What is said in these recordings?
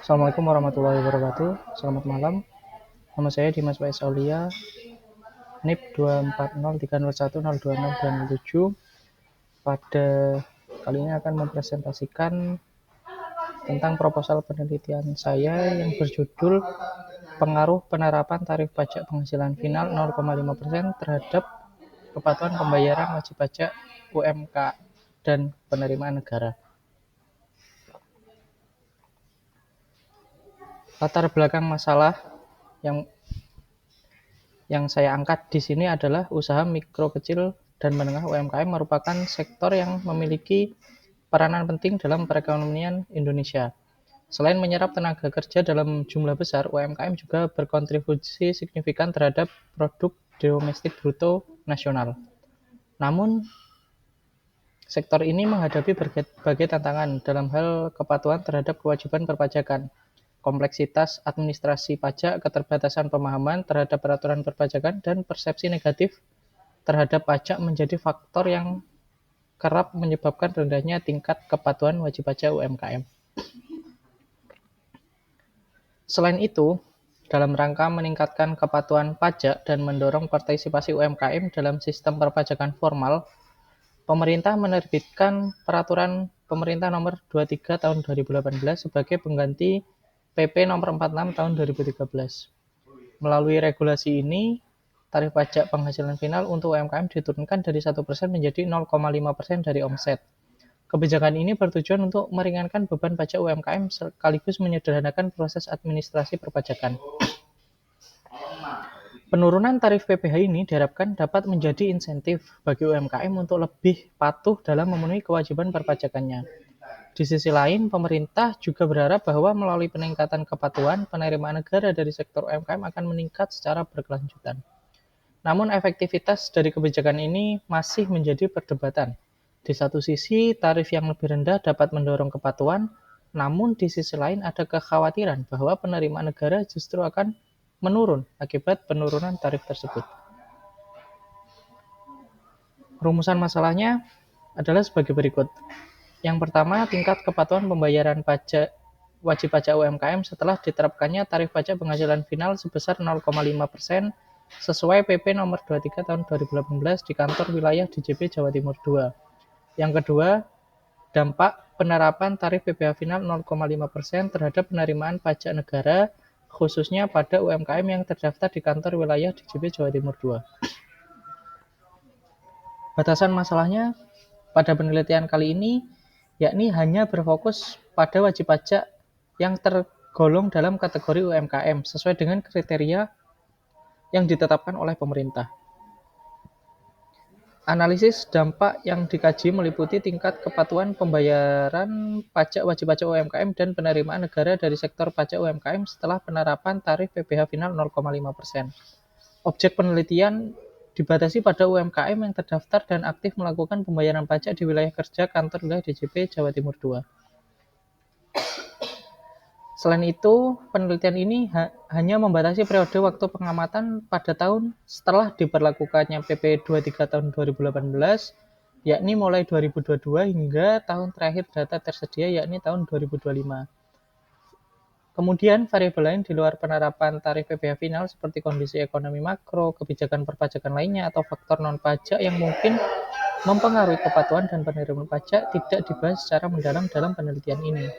Assalamualaikum warahmatullahi wabarakatuh. Selamat malam. Nama saya Dimas Wais Aulia, NIP 24030126207. Pada kali ini akan mempresentasikan tentang proposal penelitian saya yang berjudul Pengaruh Penerapan Tarif Pajak Penghasilan Final 0,5% terhadap Kepatuhan Pembayaran Wajib Pajak UMK dan Penerimaan Negara. Latar belakang masalah yang saya angkat di sini adalah usaha mikro kecil dan menengah UMKM merupakan sektor yang memiliki peranan penting dalam perekonomian Indonesia. Selain menyerap tenaga kerja dalam jumlah besar, UMKM juga berkontribusi signifikan terhadap produk domestik bruto nasional. Namun, sektor ini menghadapi berbagai tantangan dalam hal kepatuhan terhadap kewajiban perpajakan, kompleksitas administrasi pajak, keterbatasan pemahaman terhadap peraturan perpajakan, dan persepsi negatif terhadap pajak menjadi faktor yang kerap menyebabkan rendahnya tingkat kepatuhan wajib pajak UMKM. Selain itu, dalam rangka meningkatkan kepatuhan pajak dan mendorong partisipasi UMKM dalam sistem perpajakan formal, pemerintah menerbitkan Peraturan Pemerintah Nomor 23 Tahun 2018 sebagai pengganti PP Nomor 46 Tahun 2013. Melalui regulasi ini, tarif pajak penghasilan final untuk UMKM diturunkan dari 1% menjadi 0,5% dari omset. Kebijakan ini bertujuan untuk meringankan beban pajak UMKM sekaligus menyederhanakan proses administrasi perpajakan. Penurunan tarif PPh ini diharapkan dapat menjadi insentif bagi UMKM untuk lebih patuh dalam memenuhi kewajiban perpajakannya. Di sisi lain, pemerintah juga berharap bahwa melalui peningkatan kepatuhan, penerimaan negara dari sektor UMKM akan meningkat secara berkelanjutan. Namun efektivitas dari kebijakan ini masih menjadi perdebatan. Di satu sisi, tarif yang lebih rendah dapat mendorong kepatuhan, namun di sisi lain ada kekhawatiran bahwa penerimaan negara justru akan menurun akibat penurunan tarif tersebut. Rumusan masalahnya adalah sebagai berikut. Yang pertama, tingkat kepatuhan pembayaran wajib pajak UMKM setelah diterapkannya tarif pajak penghasilan final sebesar 0,5% sesuai PP Nomor 23 Tahun 2018 di kantor wilayah DJP Jawa Timur II. Yang kedua, dampak penerapan tarif PPh final 0,5% terhadap penerimaan pajak negara khususnya pada UMKM yang terdaftar di kantor wilayah DJP Jawa Timur II. Batasan masalahnya pada penelitian kali ini yakni hanya berfokus pada wajib pajak yang tergolong dalam kategori UMKM sesuai dengan kriteria yang ditetapkan oleh pemerintah. Analisis dampak yang dikaji meliputi tingkat kepatuhan pembayaran pajak wajib pajak UMKM dan penerimaan negara dari sektor pajak UMKM setelah penerapan tarif PPh final 0,5%. Objek penelitian dibatasi pada UMKM yang terdaftar dan aktif melakukan pembayaran pajak di wilayah kerja kantor wilayah DJP Jawa Timur II. Selain itu, penelitian ini hanya membatasi periode waktu pengamatan pada tahun setelah diberlakukannya PP 23 tahun 2018, yakni mulai 2022 hingga tahun terakhir data tersedia yakni tahun 2025. Kemudian, variabel lain di luar penerapan tarif PPh final seperti kondisi ekonomi makro, kebijakan perpajakan lainnya, atau faktor non-pajak yang mungkin mempengaruhi kepatuhan dan penerimaan pajak tidak dibahas secara mendalam dalam penelitian ini.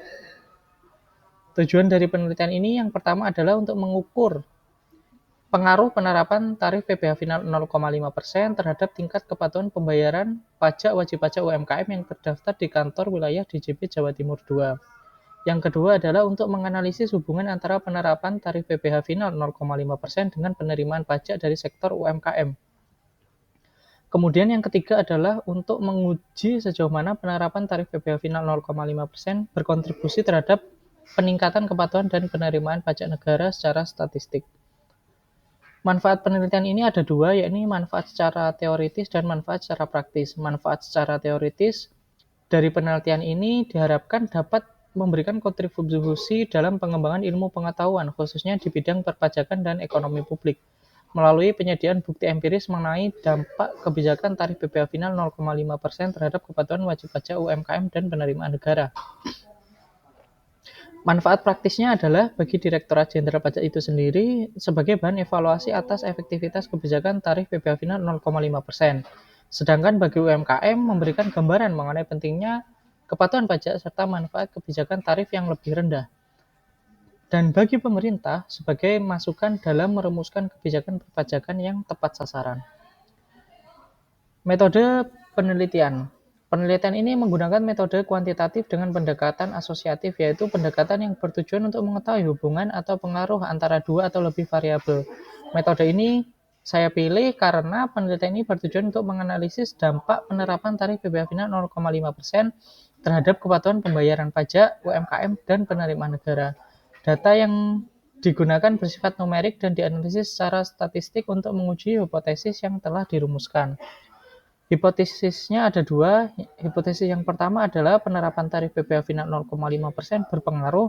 Tujuan dari penelitian ini yang pertama adalah untuk mengukur pengaruh penerapan tarif PPh final 0,5% terhadap tingkat kepatuhan pembayaran pajak wajib pajak UMKM yang terdaftar di kantor wilayah DJP Jawa Timur II. Yang kedua adalah untuk menganalisis hubungan antara penerapan tarif PPh final 0,5% dengan penerimaan pajak dari sektor UMKM. Kemudian yang ketiga adalah untuk menguji sejauh mana penerapan tarif PPh final 0,5% berkontribusi terhadap peningkatan kepatuhan dan penerimaan pajak negara secara statistik. Manfaat penelitian ini ada dua, yakni manfaat secara teoritis dan manfaat secara praktis. Manfaat secara teoritis dari penelitian ini diharapkan dapat memberikan kontribusi dalam pengembangan ilmu pengetahuan, khususnya di bidang perpajakan dan ekonomi publik, melalui penyediaan bukti empiris mengenai dampak kebijakan tarif PPh final 0,5% terhadap kepatuhan wajib pajak UMKM dan penerimaan negara. Manfaat praktisnya adalah bagi Direktorat Jenderal Pajak itu sendiri sebagai bahan evaluasi atas efektivitas kebijakan tarif PPh final 0,5%. Sedangkan bagi UMKM memberikan gambaran mengenai pentingnya kepatuhan pajak serta manfaat kebijakan tarif yang lebih rendah. Dan bagi pemerintah sebagai masukan dalam merumuskan kebijakan perpajakan yang tepat sasaran. Metode penelitian. Penelitian ini menggunakan metode kuantitatif dengan pendekatan asosiatif, yaitu pendekatan yang bertujuan untuk mengetahui hubungan atau pengaruh antara dua atau lebih variabel. Metode ini saya pilih karena penelitian ini bertujuan untuk menganalisis dampak penerapan tarif PPh final 0,5% terhadap kepatuhan pembayaran pajak, UMKM, dan penerimaan negara. Data yang digunakan bersifat numerik dan dianalisis secara statistik untuk menguji hipotesis yang telah dirumuskan. Hipotesisnya ada dua. Hipotesis yang pertama adalah penerapan tarif PPh final 0,5% berpengaruh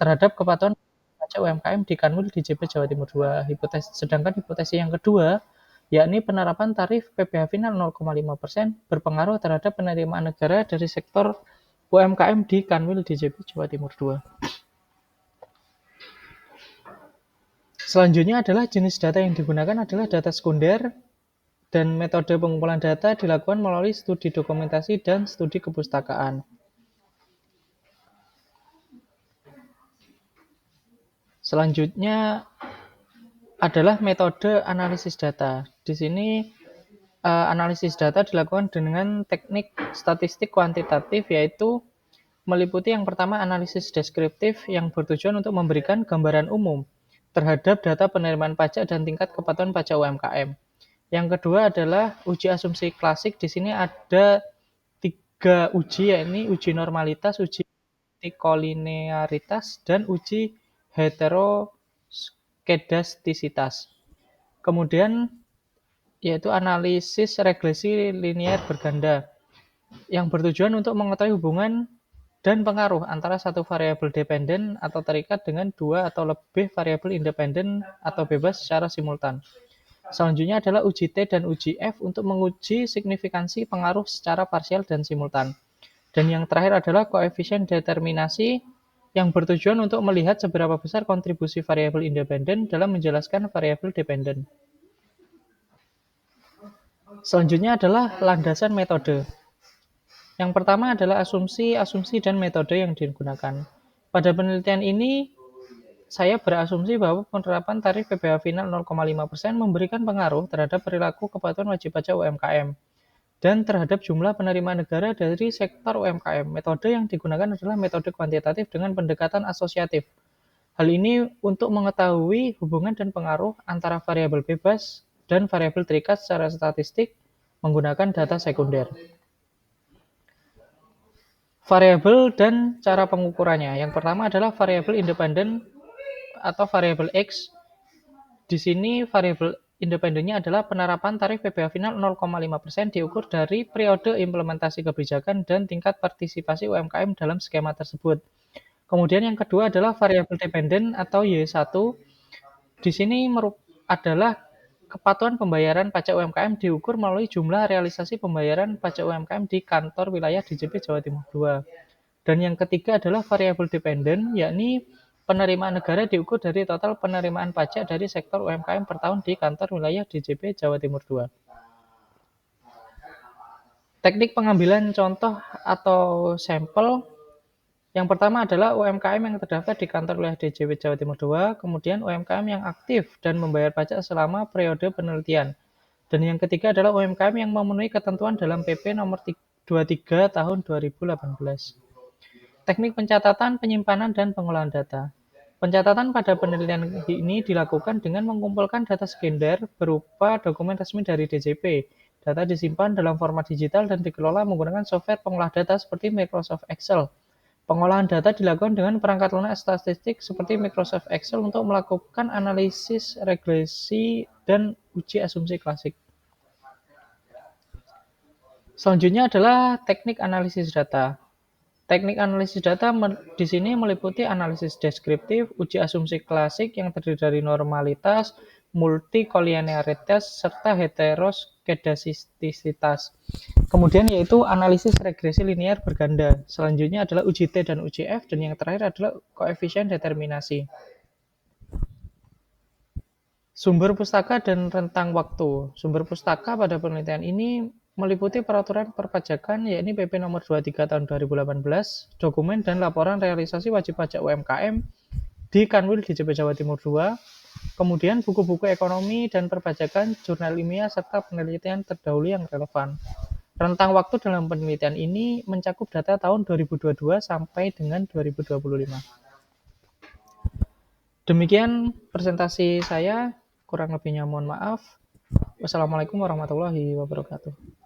terhadap kepatuhan pajak UMKM di Kanwil DJP Jawa Timur 2. Sedangkan hipotesis yang kedua, yakni penerapan tarif PPh final 0,5% berpengaruh terhadap penerimaan negara dari sektor UMKM di Kanwil DJP Jawa Timur 2. Selanjutnya adalah jenis data yang digunakan adalah data sekunder, dan metode pengumpulan data dilakukan melalui studi dokumentasi dan studi kepustakaan. Selanjutnya adalah metode analisis data. Di sini analisis data dilakukan dengan teknik statistik kuantitatif, yaitu meliputi yang pertama analisis deskriptif yang bertujuan untuk memberikan gambaran umum terhadap data penerimaan pajak dan tingkat kepatuhan pajak UMKM. Yang kedua adalah uji asumsi klasik. Di sini ada 3 uji, yakni uji normalitas, uji kolinearitas, dan uji heteroskedastisitas. Kemudian yaitu analisis regresi linear berganda yang bertujuan untuk mengetahui hubungan dan pengaruh antara satu variabel dependen atau terikat dengan dua atau lebih variabel independen atau bebas secara simultan. Selanjutnya adalah uji T dan uji F untuk menguji signifikansi pengaruh secara parsial dan simultan. Dan yang terakhir adalah koefisien determinasi yang bertujuan untuk melihat seberapa besar kontribusi variabel independen dalam menjelaskan variabel dependen. Selanjutnya adalah landasan metode. Yang pertama adalah asumsi, dan metode yang digunakan. Pada penelitian ini, saya berasumsi bahwa penerapan tarif PPh final 0,5% memberikan pengaruh terhadap perilaku kepatuhan wajib pajak UMKM dan terhadap jumlah penerimaan negara dari sektor UMKM. Metode yang digunakan adalah metode kuantitatif dengan pendekatan asosiatif. Hal ini untuk mengetahui hubungan dan pengaruh antara variabel bebas dan variabel terikat secara statistik menggunakan data sekunder. Variabel dan cara pengukurannya. Yang pertama adalah variabel independen atau variabel X. Di sini variabel independennya adalah penerapan tarif PPh final 0,5% diukur dari periode implementasi kebijakan dan tingkat partisipasi UMKM dalam skema tersebut. Kemudian yang kedua adalah variabel dependen atau Y1. Di sini adalah kepatuhan pembayaran pajak UMKM diukur melalui jumlah realisasi pembayaran pajak UMKM di kantor wilayah DJP Jawa Timur 2. Dan yang ketiga adalah variabel dependen, yakni penerimaan negara diukur dari total penerimaan pajak dari sektor UMKM per tahun di kantor wilayah DJP Jawa Timur 2. Teknik pengambilan contoh atau sampel. Yang pertama adalah UMKM yang terdaftar di kantor wilayah DJP Jawa Timur 2, kemudian UMKM yang aktif dan membayar pajak selama periode penelitian. Dan yang ketiga adalah UMKM yang memenuhi ketentuan dalam PP nomor 23 tahun 2018. Teknik pencatatan, penyimpanan, dan pengolahan data. Pencatatan pada penelitian ini dilakukan dengan mengumpulkan data sekunder berupa dokumen resmi dari DJP. Data disimpan dalam format digital dan dikelola menggunakan software pengolah data seperti Microsoft Excel. Pengolahan data dilakukan dengan perangkat lunak statistik seperti Microsoft Excel untuk melakukan analisis regresi dan uji asumsi klasik. Selanjutnya adalah teknik analisis data. Teknik analisis data di sini meliputi analisis deskriptif, uji asumsi klasik yang terdiri dari normalitas, multikolinearitas, serta heteroskedastisitas. kedasistisitas. Kemudian yaitu analisis regresi linear berganda. Selanjutnya adalah uji T dan uji F, dan yang terakhir adalah koefisien determinasi. Sumber pustaka dan rentang waktu. Sumber pustaka pada penelitian ini meliputi peraturan perpajakan, yakni PP nomor 23 tahun 2018, dokumen dan laporan realisasi wajib pajak UMKM di Kanwil DJP Jawa Timur 2, kemudian buku-buku ekonomi dan perpajakan, jurnal ilmiah, serta penelitian terdahulu yang relevan. Rentang waktu dalam penelitian ini mencakup data tahun 2022 sampai dengan 2025. Demikian presentasi saya, kurang lebihnya mohon maaf. Wassalamualaikum warahmatullahi wabarakatuh.